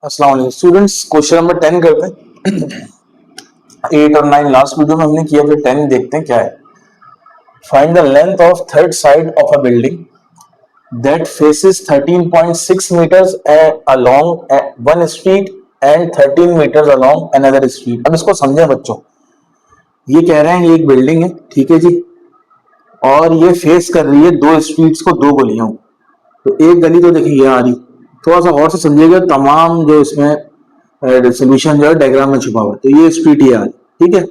अस्सलाम वालेकुम students, question number 10 करते हैं। 8 और 9 लास्ट वीडियो में हमने किया, फिर 10 देखते हैं क्या है। Find the length of third side of a building that faces 13.6 meters along one street and 13 meters along another street। अब इसको समझें बच्चों। ये कह रहे हैं ये एक बिल्डिंग है, ठीक है जी, और ये फेस कर रही है दो स्ट्रीट्स को, दो गलियों। तो एक गली तो देखिए ये आ रही, थोड़ा सा और से समझिएगा, तमाम जो इसमें सोल्यूशन जो है डायग्राम में छुपा हुआ है। तो ये स्ट्रीट ये आ रही, ठीक है,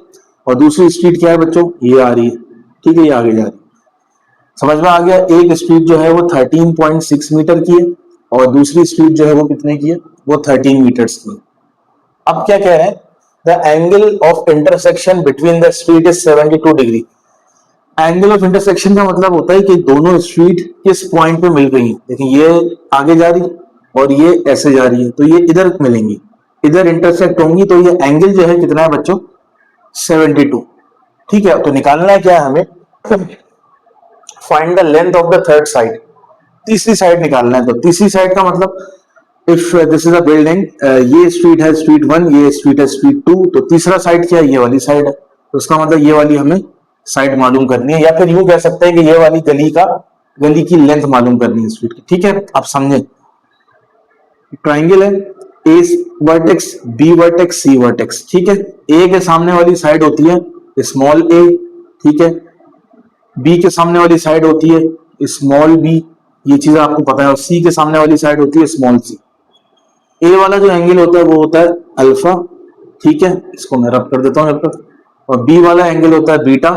और दूसरी स्ट्रीट क्या है बच्चों, ये आ रही है, ठीक है, ये आगे जा रही है। समझ में आ गया। एक स्ट्रीट जो है वो 13.6 मीटर की है और दूसरी स्ट्रीट जो है वो कितने की है, वो 13 मीटर्स की है। अब क्या कह रहे हैं, the angle of intersection between the street is 72 degree. Angle of intersection का मतलब होता है कि दोनों स्ट्रीट किस पॉइंट पे मिल रही है। देखिए ये आगे जा रही और ये ऐसे जा रही है, तो ये इधर मिलेंगी, इधर इंटरसेक्ट होंगी, तो ये एंगल जो है कितना है बच्चों, 72। ठीक है, तो निकालना है क्या है हमें, find the length of the third side. तीसरी साइड निकालना है। तो तीसरी साइड का मतलब, if this is a building, ये स्ट्रीट है स्ट्रीट 1, ये स्ट्रीट है स्ट्रीट 2, तो तीसरा साइड क्या है, ये वाली साइड है। तो उसका मतलब ये वाली हमें साइड मालूम करनी है, या फिर यूं कह सकते हैं कि ये वाली गली की लेंथ मालूम करनी है स्ट्रीट की। ठीक है, आप समझे। ट्राइंगल है, ए वर्टेक्स, बी वर्टेक्स, सी वर्टेक्स। ठीक है, ए के सामने वाली साइड होती है स्मॉल ए, ठीक है, बी के सामने वाली साइड होती है स्मॉल बी, ये चीज आपको पता है, और सी के सामने वाली साइड होती है स्मॉल सी। ए वाला जो एंगल होता है वो होता है अल्फा, ठीक है, इसको मैं रब कर देता हूं जब तक। और बी वाला एंगल होता है बीटा,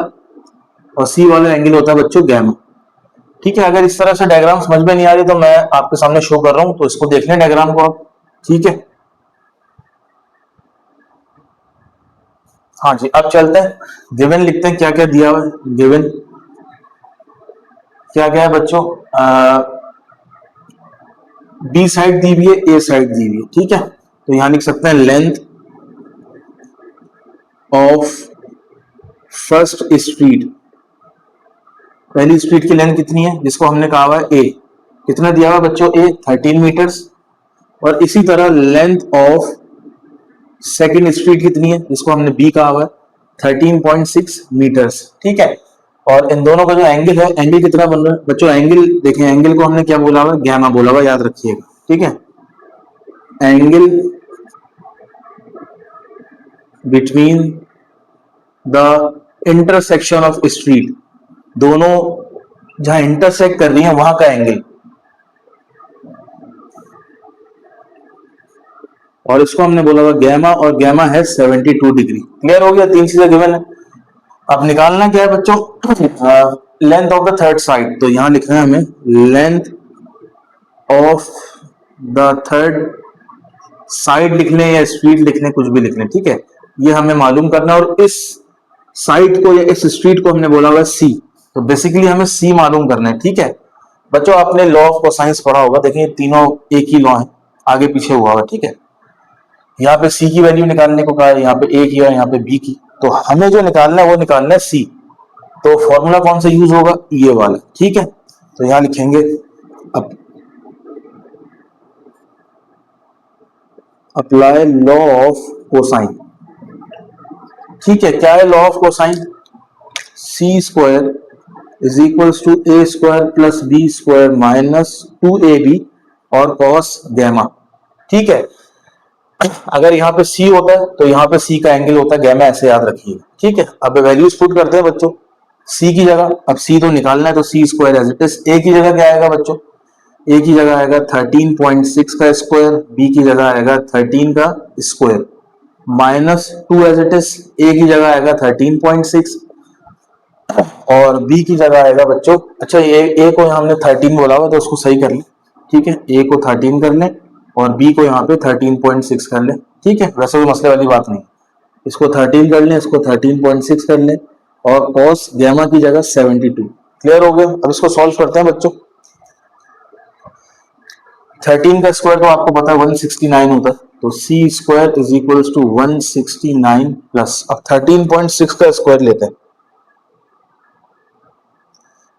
और सी वाला एंगल होता है बच्चों गैमा। ठीक है, अगर इस तरह से डायग्राम समझ में नहीं आ रही तो मैं आपके सामने शो कर रहा हूं, तो इसको देख लें डायग्राम को आप। ठीक है, हाँ जी, अब चलते हैं, गिवन लिखते हैं क्या क्या दिया हुआ है। गिवन क्या क्या है बच्चों, बी साइड दी हुई है, ए साइड दी हुई है। ठीक है, तो यहां लिख सकते हैं लेंथ ऑफ फर्स्ट स्ट्रीट। पहली स्ट्रीट की लेंथ कितनी है, जिसको हमने कहा हुआ है ए, कितना दिया हुआ बच्चों, ए 13 मीटर्स। और इसी तरह लेंथ ऑफ सेकंड स्ट्रीट कितनी है, जिसको हमने बी कहा हुआ है 13.6 मीटर्स। ठीक है, और इन दोनों का जो एंगल है, एंगल कितना बन रहा है बच्चों, एंगल देखें, एंगल को हमने क्या बोला हुआ है, गैमा बोला हुआ, याद रखिएगा। ठीक है, angle between the intersection of street, दोनों जहां इंटरसेक्ट कर रही है वहां का एंगल, और इसको हमने बोला हुआ गैमा, और गैमा है 72 डिग्री। क्लियर हो गया, तीन चीजें गिवन है। अब निकालना क्या है बच्चों, length of the third side. तो यहां लिखना है हमें length of the third side लिख लें या स्ट्रीट लिख लें, कुछ भी लिख लें, ठीक है, ये हमें मालूम करना है। और इस साइड को या इस स्ट्रीट को हमने बोला हुआ सी, तो बेसिकली हमें सी मालूम करना है। ठीक है बच्चों, आपने लॉ ऑफ कोसाइंस पढ़ा होगा, देखिए तीनों एक ही लॉ है, आगे पीछे हुआ हुआ। ठीक है, यहाँ पे सी की वैल्यू निकालने को कहा है, यहाँ पे ए की और यहाँ पे बी की, तो हमें जो निकालना है वो निकालना है सी। तो फॉर्मूला कौन सा यूज होगा, ये वाला। ठीक है, तो यहां लिखेंगे अप्लाई लॉ ऑफ कोसाइन। ठीक है, क्या है law of cosine, C square is equals to A square plus B square minus 2ab और कॉस गैमा। ठीक है, अगर यहाँ पे सी होता है तो यहाँ पे सी का एंगल होता है गैमा, ऐसे याद रखिए। ठीक है, अब वैल्यूज पुट करते हैं बच्चों, सी की जगह, अब सी तो निकालना है, तो C square as it is, A की जगह क्या आएगा बच्चों, ए की जगह आएगा 13.6 का स्क्वायर, बी की जगह आएगा 13 का square minus 2 as it is, A की जगह आएगा 13.6 और बी की जगह आएगा बच्चों, अच्छा ए को हमने 13 बोला हुआ तो उसको सही कर ले। ठीक है, ए को 13 कर ले और बी को यहाँ पे 13.6 कर ले। ठीक है, वैसे कोई मसले वाली बात नहीं, इसको 13 कर ले, इसको 13.6 कर ले, और कॉस गैमा की जगह 72। क्लियर हो गया। अब इसको सॉल्व करते हैं बच्चों। 13 का स्क्वायर तो आपको पता है 169 होता है, तो C square is equal to 169 plus, अब 13.6 का स्क्वायर लेते हैं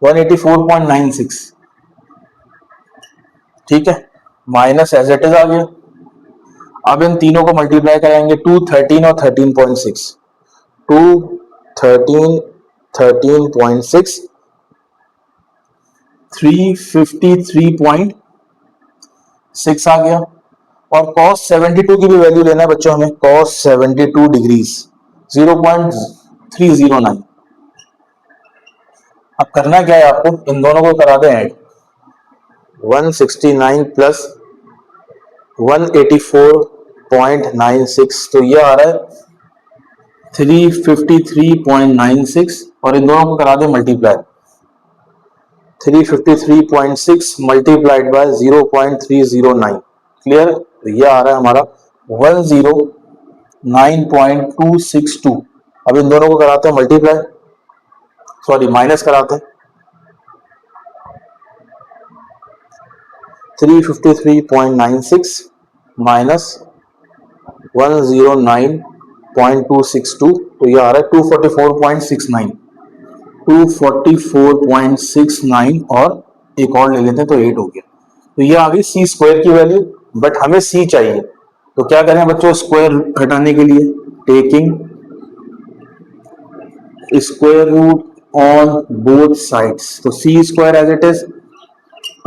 184.96। ठीक है, माइनस एज इट इज आ गया। अब इन तीनों को मल्टीप्लाई कराएंगे, 2 13 और 13.6, 2 13 13.6 353.6 आ गया। और cos 72 की भी वैल्यू लेना है बच्चों हमें, cos 72 डिग्रीज 0.309। अब करना क्या है आपको, इन दोनों को करा दें ऐड, 169 प्लस 184.96, तो ये आ रहा है 353.96, और इन दोनों को करा दें मल्टीप्लाई, 353.6 मल्टीप्लाइड बाय 0.309, क्लियर। ये आ रहा है हमारा 109.262। अब इन दोनों को कराते हैं मल्टीप्लाई, सॉरी माइनस कराते हैं, 353.96 माइनस 109.262, तो ये आ रहा है 244.69, 244.69, और एक और ले लेते हैं तो 8 हो गया। तो ये आ गई सी स्क्वायर की वैल्यू, बट हमें सी चाहिए, तो क्या करें बच्चों, स्क्वायर घटाने के लिए taking square root on both sides, तो C square as it is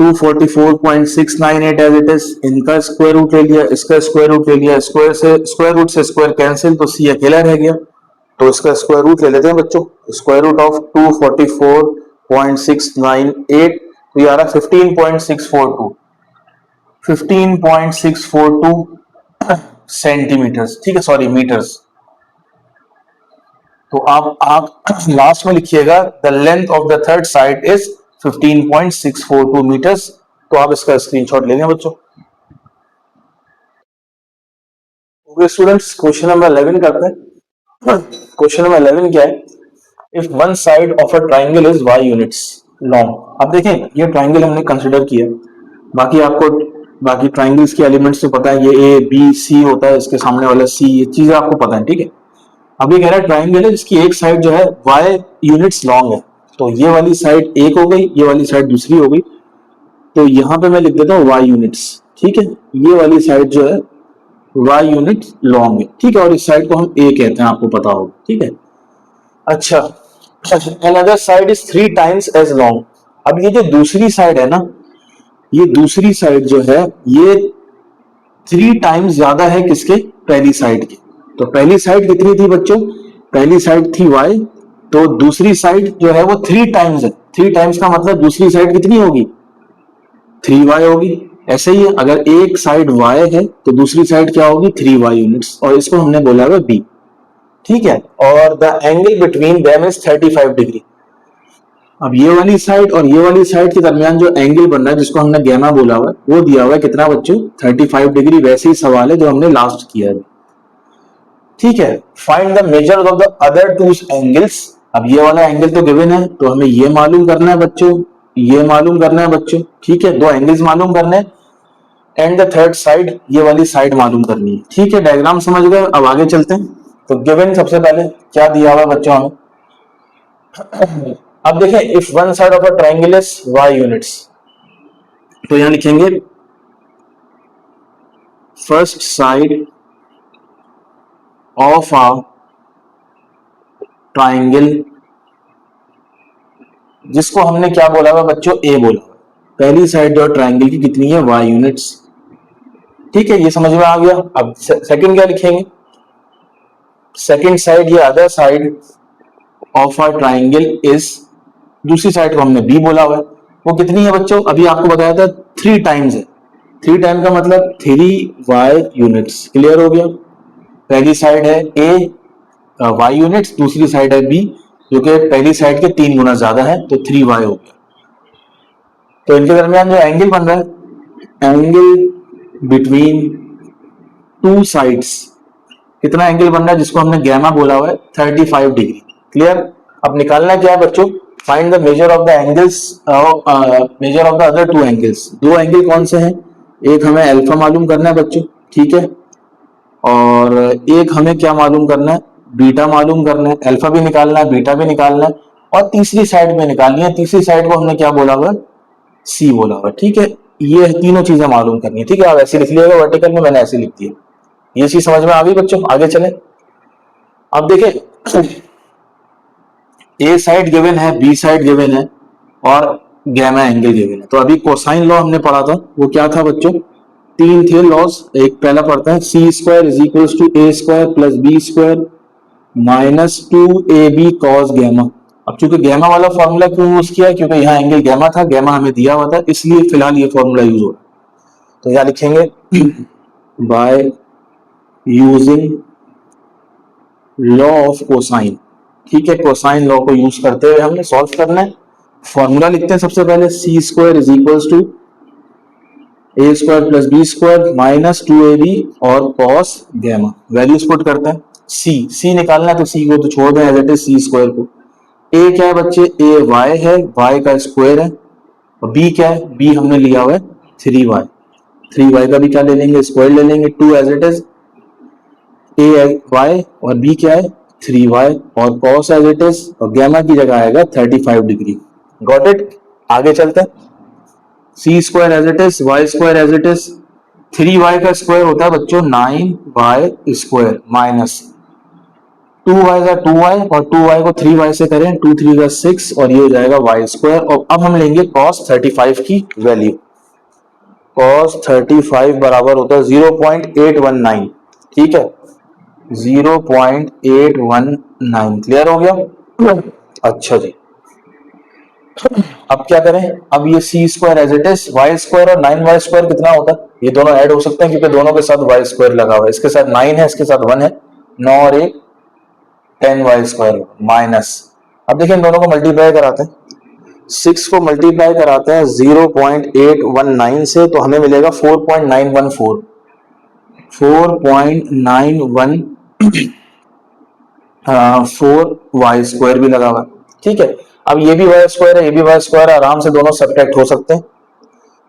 244.698 as it is, इनका स्क्वायर रूट ले लिया, इसका स्क्वायर रूट ले लिया, स्क्वायर से स्क्वायर रूट से स्क्वायर कैंसिल, तो सी अकेला रह गया, तो इसका स्क्वायर रूट ले लेते हैं बच्चों, स्क्वायर रूट ऑफ 244.698, तो ये आ रहा 15.642, 15.642 सेंटीमीटर्स, ठीक है, सॉरी मीटर्स। तो आप लास्ट में लिखिएगा the length of the third side is 15.642 metres, तो आप इसका स्क्रीनशॉट ले लें बच्चों। ओके स्टूडेंट्स, क्वेश्चन नंबर 11 करते हैं। क्वेश्चन नंबर 11 क्या है, if one side of a triangle is y units long. अब देखें ये ट्राइंगल हमने कंसिडर किया, बाकी आपको बाकी ट्राइंगल्स के एलिमेंट्स तो पता है, ये a b c होता है, इसके सामने वाला c, ये चीजें आपको पता है, ठीक है। अब ये कह रहा है ट्राइंगल है जिसकी एक साइड जो है y यूनिट्स लॉन्ग है, तो ये वाली साइड एक हो गई, ये वाली साइड दूसरी हो गई, तो यहां पे मैं लिख देता हूँ y यूनिट्स, ठीक है। ये वाली साइड जो है y यूनिट लॉन्ग है, ठीक है, और इस साइड को हम a कहते हैं, आपको पता होगा, ठीक है। अच्छा, another side is 3 times as long. अब ये जो दूसरी साइड है ना, ये दूसरी साइड जो है ये 3 टाइम्स ज्यादा है किसके, पहली साइड के। तो पहली साइड कितनी थी बच्चों, पहली साइड थी y, तो दूसरी साइड जो है वो 3 टाइम्स है, 3 टाइम्स का मतलब दूसरी साइड कितनी होगी, 3y होगी। ऐसे ही अगर एक साइड y है तो दूसरी साइड क्या होगी, 3y यूनिट्स, और इसको हमने बोला है b, ठीक है। और the angle between them is 35 degree. अब ये वाली साइड और ये वाली साइड के दरमियान जो एंगल बन रहा है, जिसको हमने गैमा बोला हुआ है, वो दिया हुआ है कितना बच्चों, 35 डिग्री। वैसे ही सवाल है जो हमने लास्ट किया है, ठीक है। Find the measure of the other two angles. अब ये वाला एंगल तो गिवन है, तो हमें ये मालूम करना है बच्चों, ये मालूम करना है बच्चों, ठीक है, दो एंगल्स मालूम करने हैं, एंड द थर्ड साइड, ये वाली साइड मालूम करनी है, ठीक है। डायग्राम समझ गए, अब आगे चलते हैं। तो गिवन सबसे पहले क्या दिया हुआ बच्चों हमें, अब देखें, if one side of a triangle is y units, तो यहां लिखेंगे first side of a triangle, जिसको हमने क्या बोला हुआ बच्चों, a बोला। पहली साइड जो ट्राइंगल की कितनी है, y यूनिट्स, ठीक है, ये समझ में आ गया। अब सेकंड क्या लिखेंगे, सेकंड साइड या other side of a triangle is, दूसरी साइड को हमने b बोला हुआ है, वो कितनी है बच्चों, अभी आपको बताया था 3 टाइम्स है, 3 टाइम का मतलब 3y यूनिट्स, क्लियर हो गया। पहली साइड है a y यूनिट्स, दूसरी साइड है b जो कि पहली साइड के 3 गुना ज्यादा है, तो 3y हो गया। तो इनके दरमियान जो एंगल बन रहा है, एंगल बिटवीन 2 साइड्स, कितना एंगल बन रहा है, जिसको हमने गैमा बोला हुआ है, 35 डिग्री, क्लियर। अब निकालना क्या है बच्चों, find the measure of the angles, measure of the other 2 angles. 2 angle कौन से हैं, एक हमें अल्फा मालूम करना है बच्चों, ठीक है, और एक हमें क्या मालूम करना है, बीटा मालूम करना है। अल्फा भी निकालना है, बीटा भी निकालना है, और तीसरी साइड में निकालनी है। तीसरी साइड को हमने क्या बोला हुआ है, सी बोला हुआ है, ठीक है। ये तीनों चीजें मालूम करनी है, ठीक है। आप ऐसे लिख लीजिएगा, वर्टिकल में मैंने ऐसे लिख दिया, ये चीज समझ में आ गई बच्चों? आगे चले। अब देखें, ए साइड गिवन है, बी साइड गिवन है और गैमा एंगल गिवन है। तो अभी कोसाइन लॉ हमने पढ़ा था, वो क्या था बच्चों? तीन थे लॉज। एक पहला पढ़ता है, c square is equal to A square plus B square minus 2ab cos gamma. अब चूंकि गैमा वाला फॉर्मूला क्यों यूज किया? क्योंकि यहाँ एंगल गैमा था, गैमा हमें दिया हुआ था, इसलिए फिलहाल ये फॉर्मूला यूज हो रहा है। तो यहाँ लिखेंगे by using law of cosine. ठीक है, कोसाइन लॉ को यूज करते हुए हमने सॉल्व करना है। फॉर्मूला लिखते हैं सबसे पहले, c square is equal to A square plus B square minus 2ab और कॉस गैमा। वैल्यूज पुट करते हैं। सी निकालना है तो सी को तो छोड़ दें as it is, C square को। ए क्या है बच्चे? ए वाई है, वाई का स्क्वायर है। और बी क्या है? बी हमने लिया हुआ है 3y। 3y का भी क्या ले लेंगे? स्क्वायर ले लेंगे। 2 as it is, A Y और बी क्या है? 3y और कॉस एज इट इज, और गैमा की जगह आएगा 35 डिग्री। Got it? आगे चलते हैं। C square as it is, y square as it is, 3y का स्क्वायर होता है बच्चों 9y स्क्वायर माइनस 2y का 2y और 2y को 3y से करें, 2 3 का 6 और ये हो जाएगा y स्क्वायर। और अब हम लेंगे cos 35 की वैल्यू। cos 35 बराबर होता है 0.819। ठीक है, 0.819। क्लियर हो गया? अच्छा जी, अब क्या करें? अब ये c square as it is, y square और 9y स्क्वायर कितना होता है? ये दोनों ऐड हो सकते हैं क्योंकि दोनों के साथ y स्क्वायर लगा हुआ है। इसके साथ 9 है, इसके साथ 1 है, 9 और 1 10y स्क्वायर माइनस। अब देखिए इन दोनों को मल्टीप्लाई कराते हैं। 6 को मल्टीप्लाई कराते हैं 0.819 से तो हमें मिलेगा 4.914। 4.914 y स्क्वायर भी लगा हुआ है। ठीक है, अब ये भी y स्क्वायर है, ये भी y स्क्वायर है, आराम से दोनों सब्ट्रैक्ट हो सकते हैं।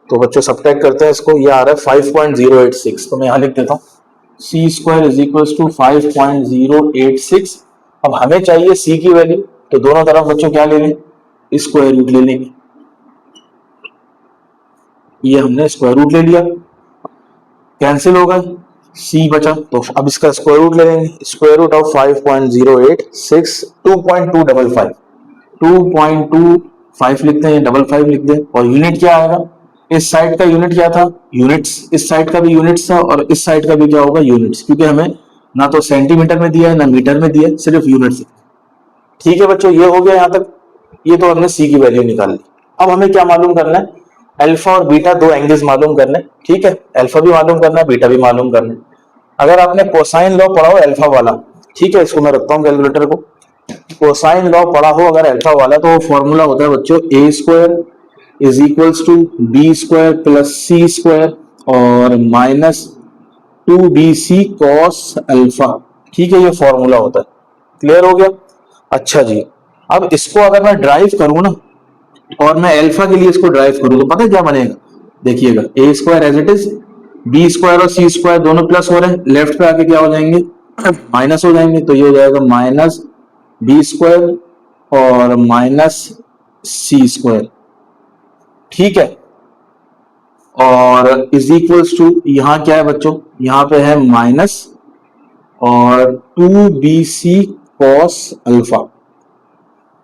तो बच्चों सब्ट्रैक्ट करते हैं इसको, ये आ रहा है 5.086। तो मैं यहां लिख देता हूँ सी स्क्वायर इज इक्वल टू 5.086। अब हमें चाहिए सी की वैल्यू, तो दोनों तरफ बच्चों क्या ले लें? स्क्वायर रूट ले लेंगे। ये हमने स्क्वायर रूट ले लिया, कैंसिल होगा, सी बचा, तो अब इसका स्क्वायर रूट ले लेंगे। स्क्वायर रूट ऑफ 5.086 2.255, 2.25 लिखते हैं, 55 लिख दें। और यूनिट क्या आएगा? इस साइड का यूनिट क्या था? यूनिट्स। इस साइड का भी यूनिट्स था और इस साइड का भी क्या होगा? यूनिट्स, क्योंकि हमें ना तो सेंटीमीटर में दिया है ना मीटर में दिया है, सिर्फ यूनिट्स। ठीक है बच्चों, ये हो गया यहां तक। ये तो हमने सी की वैल्यू निकाल ली। अब हमें क्या मालूम करना है? अल्फा और बीटा, दो एंगल्स मालूम करने। ठीक है, अल्फा भी मालूम करना है, बीटा भी मालूम करना है। अगर आपने कोसाइन लॉ पढ़ा हो अल्फा वाला, ठीक है, इसको मैं रखता हूँ कैलकुलेटर को। कोसाइन लॉ पढ़ा हो अगर अल्फा वाला, तो वो फॉर्मूला होता है बच्चों a square is equals to b square plus c square और माइनस 2bc कॉस अल्फा। ठीक है, ये फॉर्मूला होता है। क्लियर हो गया? अच्छा जी, अब इसको अगर मैं ड्राइव करूं ना, और मैं अल्फा के लिए इसको ड्राइव करूं, तो पता है क्या बनेगा? देखिएगा, a square as it is, B square और सी स्क्वायर दोनों प्लस हो रहे हैं, लेफ्ट पे आके क्या हो जाएंगे? माइनस हो जाएंगे। तो ये हो जाएगा माइनस बी स्क्वायर और माइनस सी स्क्वायर। ठीक है, और इज इक्वल्स टू, यहां क्या है बच्चों? यहां पे है माइनस और 2bc कॉस अल्फा।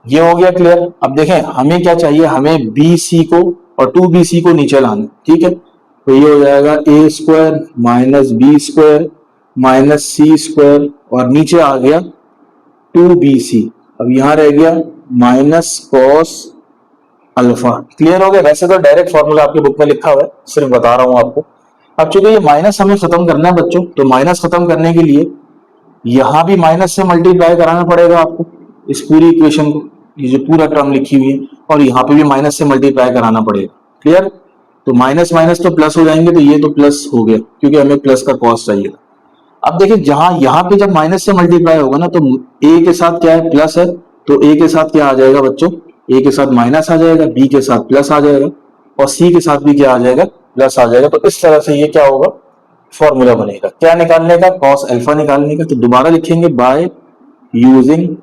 ये हो गया क्लियर? अब देखें हमें क्या चाहिए? हमें bc को और 2bc को नीचे लाना। ठीक है, तो ये हो जाएगा a square minus b square minus c square और नीचे आ गया 2bc। अब यहां रह गया माइनस कॉस अल्फा। क्लियर हो गया? वैसे तो डायरेक्ट फॉर्मूला आपकी बुक में लिखा हुआ है, सिर्फ बता रहा हूं आपको। अब चूंकि ये माइनस हमें खत्म करना है बच्चों, तो माइनस खत्म करने के लिए यहां भी माइनस से मल्टीप्लाई कराना पड़ेगा आपको इस पूरी इक्वेशन को, ये जो पूरा टर्म लिखी हुई है, और यहाँ पे भी माइनस से मल्टीप्लाई कराना पड़ेगा। क्लियर? तो माइनस माइनस तो प्लस हो जाएंगे, तो ये तो प्लस हो गया क्योंकि हमें प्लस का कॉस चाहिए था। अब देखिए जहां यहाँ पे जब माइनस से मल्टीप्लाई होगा ना, तो ए के साथ क्या है? प्लस है, तो ए के साथ क्या आ जाएगा बच्चों? ए के साथ माइनस आ जाएगा, बी के साथ प्लस आ जाएगा और सी के साथ भी क्या आ जाएगा? प्लस आ जाएगा। तो इस तरह से ये क्या होगा? फॉर्मूला बनेगा। क्या निकालने का? कॉस अल्फा निकालने का। तो दोबारा लिखेंगे by using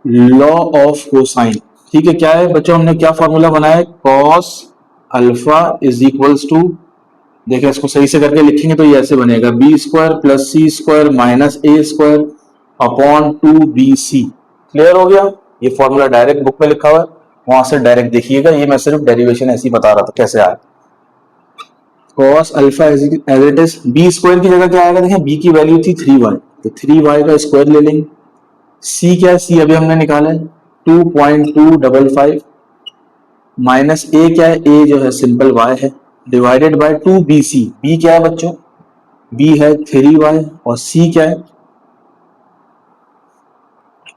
law of cosine. ठीक है, क्या है बच्चों? हमने क्या फॉर्मूला बनाया है? Cos alpha is equals to देखिए इसको सही से करके लिखेंगे तो ये ऐसे बनेगा B square plus c square minus ए स्क्वायर अपॉन 2bc। क्लियर हो गया? ये फॉर्मूला डायरेक्ट बुक में लिखा हुआ है, वहां से डायरेक्ट देखिएगा, ये मैं सिर्फ डेरिवेशन ऐसे ही बता रहा था कैसे आया। cos alpha as it is, B square की जगह क्या आएगा, देखिए बी की वैल्यू थी 3y, तो 3y का स्क्वायर ले लेंगे। सी क्या है, सी अभी हमने निकाला है 2.255 माइनस ए क्या है, ए जो है सिंपल y है, डिवाइडेड बाय 2bc। बी क्या है बच्चों, बी है 3y और सी क्या है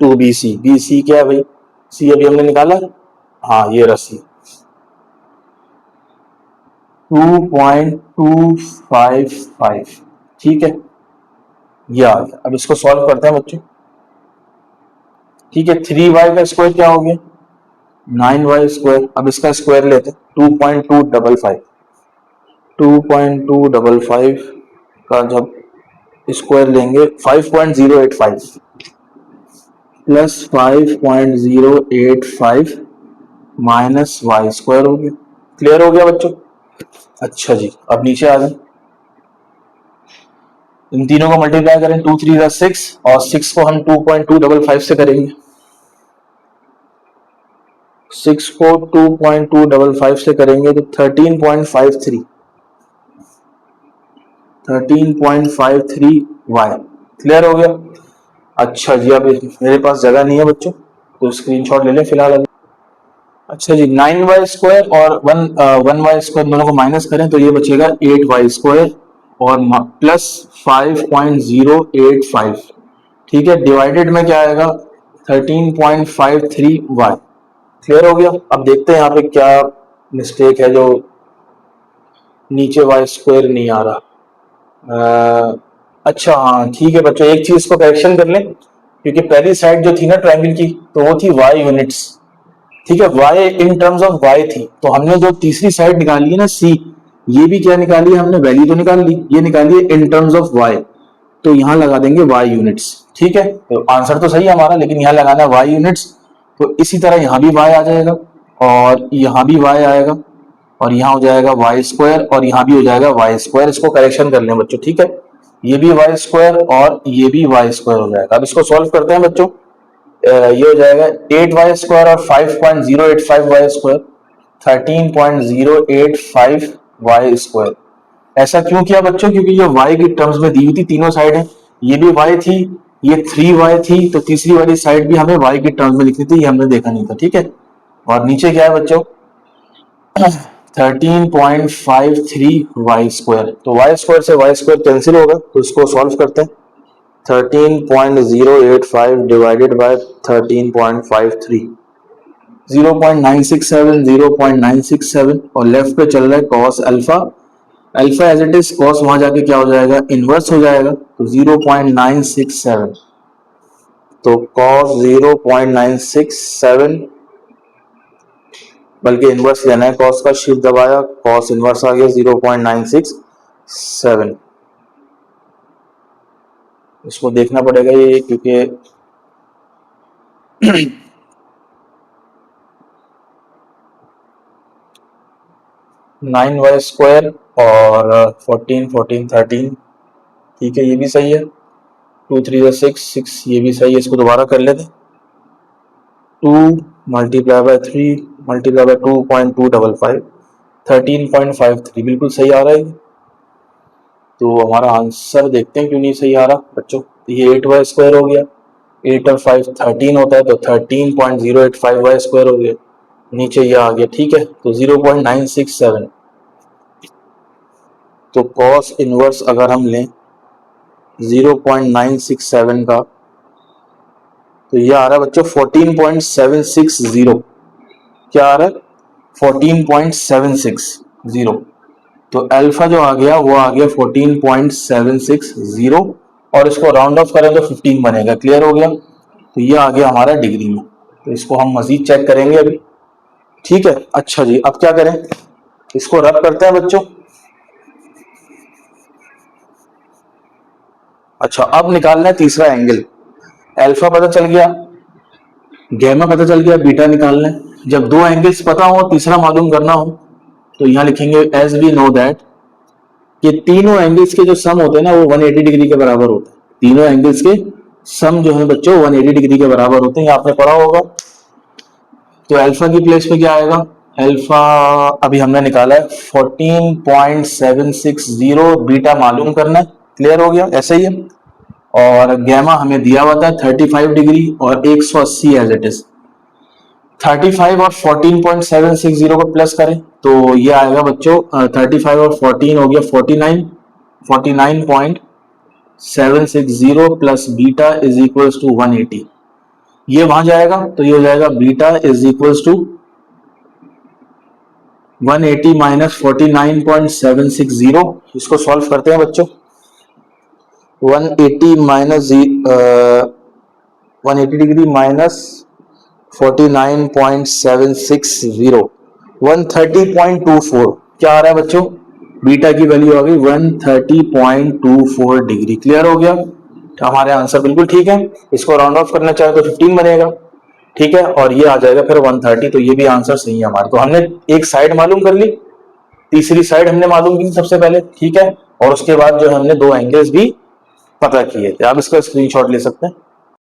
2bc। bc क्या है भाई, सी अभी हमने निकाला, हाँ ये रसी 2.255। ठीक है, ये आ गया। अब इसको सॉल्व करते हैं बच्चों। ठीक है, 3y का स्क्वायर क्या हो गया 9y स्क्वायर। अब इसका स्क्वायर लेते हैं 2.255, 2.255 का जब स्क्वायर लेंगे 5.085 प्लस 5.085 माइनस वाई स्क्वायर हो गया। क्लियर हो गया बच्चों? अच्छा जी, अब नीचे आ जाए, इन तीनों को मल्टीप्लाई करें, 2 3 6 और 6 को हम 2.255 से करेंगे। 6 को 2.255 से करेंगे तो 13.53 वाई। क्लियर हो गया? अच्छा जी, अब मेरे पास जगह नहीं है बच्चों, तो स्क्रीनशॉट ले लें फिलहाल अभी। अच्छा जी, 9y स्क्वायर और 1y स्क्वायर दोनों को माइनस करें तो ये बचेगा 8y स्क्वायर और प्लस 5.085। ठीक है, डिवाइडेड में क्या आएगा 13.53y। क्लियर हो गया? अब देखते हैं यहाँ पे क्या मिस्टेक है जो नीचे y स्क्वायर नहीं आ रहा। अच्छा हाँ ठीक है बच्चों, एक चीज को करेक्शन कर लें, क्योंकि पहली साइड जो थी ना ट्रायंगल की, तो वो थी y यूनिट्स। ठीक है, y in terms of y थी, तो हमने जो तीसरी साइड निकाली है ना c, ये भी क्या निकाली है हमने, वैल्यू तो निकाल ली, ये निकाली है इन टर्म्स ऑफ y, तो यहाँ लगा देंगे y यूनिट्स। ठीक है, तो आंसर तो सही है हमारा, लेकिन यहाँ लगाना है y यूनिट्स, तो इसी तरह यहाँ भी y आ जाएगा और यहाँ भी y आएगा और यहाँ हो जाएगा वाई स्क्वायर और यहाँ भी हो जाएगा वाई स्क्वायर। इसको करेक्शन कर लें बच्चों। ठीक है, ये भी वाई स्क्वायर और ये भी वाई स्क्वायर हो जाएगा। अब इसको सॉल्व करते हैं बच्चों। ये हो जाएगा 8y स्क्वायर और 5.085 वाई स्क्वायर 13.085 वाई स्क्वायर। ऐसा क्यों किया बच्चों, क्योंकि ये y की टर्म्स में दी हुई थी, तीनों साइड है, ये भी y थी, ये 3y थी, तो तीसरी वाली साइड भी हमें y की टर्म्स में लिखनी थी, ये हमने देखा नहीं था। ठीक है, और नीचे क्या है बच्चों 13.53 वाई स्क्वायर, तो वाई स्क्वायर से वाई स्क्वायर कैंसिल होगा, तो इसको सॉल्व करते हैं। 13.085 डिवाइडेड बाय 13.53, 0.967, 0.967 और लेफ्ट पे चल रहा है cos alpha. Alpha as it is, cos वहां जाके क्या हो जाएगा इनवर्स हो जाएगा, तो 0.967, तो कॉस 0.967, बल्कि इनवर्स लेना है, कॉस का शिफ्ट दबाया, कॉस इनवर्स आ गया 0.967। इसको देखना पड़ेगा ये, क्योंकि 9y स्क्वायर और 14 14 13, ठीक है ये भी सही है, 2 3 6 6 ये भी सही है। इसको दोबारा कर लेते, 2 मल्टीप्लाई बाय 3 मल्टीप्लाई बाय 2.255, 13.53 बिल्कुल सही आ रहा है। तो हमारा आंसर देखते हैं क्यों नहीं सही आ रहा बच्चों। ये 8y स्क्वायर हो गया, 8 और 5 13 होता है, तो 13.085y स्क्वायर हो गया, नीचे ये आ गया। ठीक है, तो 0.967, तो कॉस इनवर्स अगर हम लें 0.967 का, तो ये आ रहा है बच्चों 14.760। क्या आ रहा है 14.760, तो अल्फा जो आ गया वो आ गया 14.760 और इसको राउंड ऑफ करें तो 15 बनेगा। क्लियर हो गया? तो ये आ गया हमारा डिग्री में, तो इसको हम मजीद चेक करेंगे अभी। ठीक है, अच्छा जी, अब क्या करें, इसको रब करते हैं बच्चों। अच्छा, अब निकालना है तीसरा एंगल। अल्फा पता चल गया, गैमा पता चल गया, बीटा निकालना है। जब दो एंगल्स पता हो, तीसरा मालूम करना हो, तो यहां लिखेंगे एज वी नो दैट कि तीनों एंगल्स के जो सम होते हैं ना वो 180 डिग्री के बराबर होते हैं। तीनों एंगल्स के सम जो है बच्चों 180 डिग्री के बराबर होते हैं, ये आपने पढ़ा होगा। तो अल्फा की प्लेस पे क्या आएगा, अल्फा अभी हमने निकाला है 14.760, बीटा मालूम करना है, क्लियर हो गया, ऐसा ही है। और गैमा हमें दिया हुआ था 35 डिग्री और 180 एज इट इज। 35 और 14.760 को प्लस करें तो ये आएगा बच्चों 35 और 14 हो गया 49.760 plus beta is equals to 180। ये वहां जाएगा तो ये हो जाएगा beta is equals to 180 minus 49.760। इसको सॉल्व करते हैं बच्चों। 180 माइनस 180 डिग्री माइनस 49.760 130.24 क्या आ रहा है बच्चों, बीटा की वैल्यू आ गई 130.24 डिग्री। क्लियर हो गया, तो हमारे आंसर बिल्कुल ठीक है। इसको राउंड ऑफ करना चाहे तो 15 बनेगा, ठीक है, और ये आ जाएगा फिर 130, तो ये भी आंसर सही है हमारा। तो हमने एक साइड मालूम कर ली, तीसरी साइड हमने मालूम की सबसे पहले, ठीक है, और उसके बाद जो हमने दो एंगल्स भी पता किए थे। आप इसका स्क्रीनशॉट ले सकते हैं।